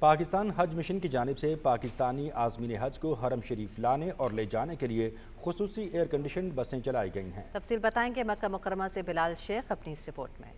پاکستان حج mission کی جانب سے پاکستانی عازمین حج کو حرم شریف لانے اور لے جانے کے لیے خصوصی ایئر کنڈیشنڈ بسیں چلائی گئی ہیں۔ تفصیل بتائیں گے مکہ مکرمہ سے بلال شیخ اپنی اس رپورٹ میں۔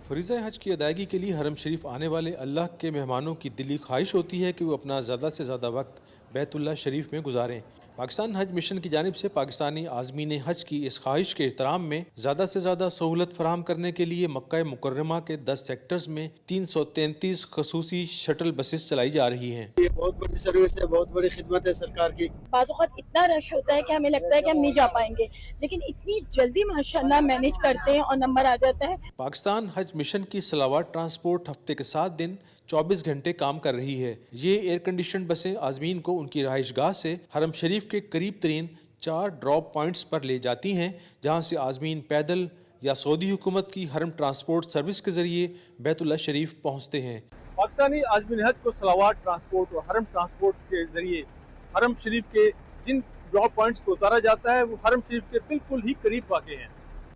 فریضہ حج کی ادائیگی کے لیے حرم شریف آنے والے اللہ کے مہمانوں کی دلی خواہش ہوتی ہے کہ وہ اپنا زیادہ سے زیادہ وقت بیت اللہ شریف میں گزاریں۔ پاکستان حج مشن کی جانب سے پاکستانی عازمین حج کی اس خواہش کے احترام میں زیادہ سے زیادہ سہولت فراہم کرنے کے لیے مکہ مکرمہ کے 10 سیکٹرز میں 333 خصوصی شٹل بسز چلائی جا رہی ہیں۔ یہ بہت بڑی سروس ہے، بہت بڑی خدمت ہے سرکار کی۔ بعض اوقات اتنا رش ہوتا ہے کہ ہمیں لگتا ہے کہ ہم نہیں جا پائیں گے، لیکن اتنی جلدی ماشاءاللہ مینیج کرتے ہیں اور نمبر آ جاتا ہے۔ پاکستان حج مشن کی صلوات ٹرانسپورٹ ہفتے کے 7 دن 24 گھنٹے کام کر رہی ہے۔ یہ ایئر کنڈیشنڈ بسیں عازمین کو ان کی رہائش گاہ سے حرم شریف کے قریب ترین 4 ڈراپ پوائنٹس پر لے جاتی ہیں، جہاں سے عازمین پیدل یا سعودی حکومت کی حرم ٹرانسپورٹ سروس کے ذریعے بیت اللہ شریف پہنچتے ہیں۔ پاکستانی عازمین حج کو صلوات ٹرانسپورٹ اور حرم ٹرانسپورٹ کے ذریعے حرم شریف کے جن ڈراپ پوائنٹس کو اتارا جاتا ہے وہ حرم شریف کے بالکل ہی قریب واقع ہیں۔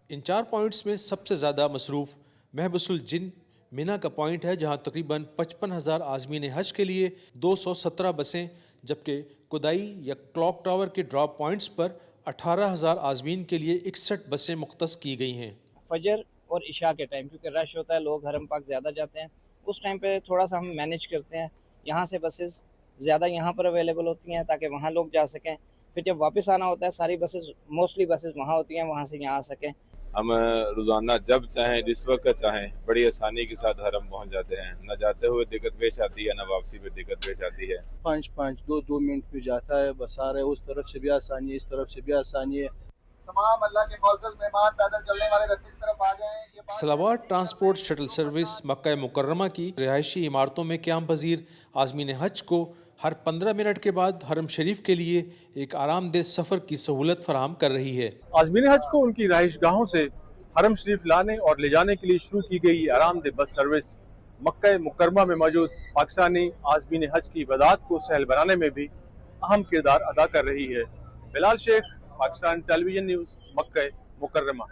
ان 4 پوائنٹس میں سب سے زیادہ مصروف محبس الجن مینا کا پوائنٹ ہے، جہاں تقریباً 55,000 عازمین حج کے لیے 217 بسیں، جبکہ کدائی یا کلاک ٹاور کے ڈراپ پوائنٹس پر 18,000 عازمین کے لیے 61 بسیں مختص کی گئی ہیں۔ فجر اور عشاء کے ٹائم کیونکہ رش ہوتا ہے، لوگ حرم پاک زیادہ جاتے ہیں، اس ٹائم پہ تھوڑا سا ہم مینیج کرتے ہیں، یہاں سے بسز زیادہ یہاں پر اویلیبل ہوتی ہیں تاکہ وہاں لوگ جا سکیں۔ پھر جب واپس آنا ہوتا ہے ساری بسز موسٹلی بسز وہاں ہوتی ہیں، وہاں سے یہاں آ سکیں۔ ہم روزانہ جب چاہیں جس وقت چاہیں بڑی آسانی کے ساتھ حرم پہنچ جاتے ہیں، نہ جاتے ہوئے دقت پیش آتی ہے نہ واپسی پہ دقت پیش آتی ہے۔ 5-2 منٹ میں جاتا ہے، بس آ رہے اس طرف سے بھی آسانی ہے، اس طرف سے بھی آسانی ہے۔ تمام اللہ کے معزز مہمان پیدل چلنے والے راستے کی طرف آ جائیں۔ صلوات ٹرانسپورٹ شٹل سروس مکہ مکرمہ کی رہائشی عمارتوں میں قیام پذیر عازمین حج کو ہر 15 منٹ کے بعد حرم شریف کے لیے ایک آرام دہ سفر کی سہولت فراہم کر رہی ہے۔ عازمین حج کو ان کی رہائش گاہوں سے حرم شریف لانے اور لے جانے کے لیے شروع کی گئی آرام دہ بس سروس مکہ مکرمہ میں موجود پاکستانی عازمین حج کی عبادات کو سہل بنانے میں بھی اہم کردار ادا کر رہی ہے۔ بلال شیخ، پاکستان ٹیلی ویژن نیوز، مکہ مکرمہ۔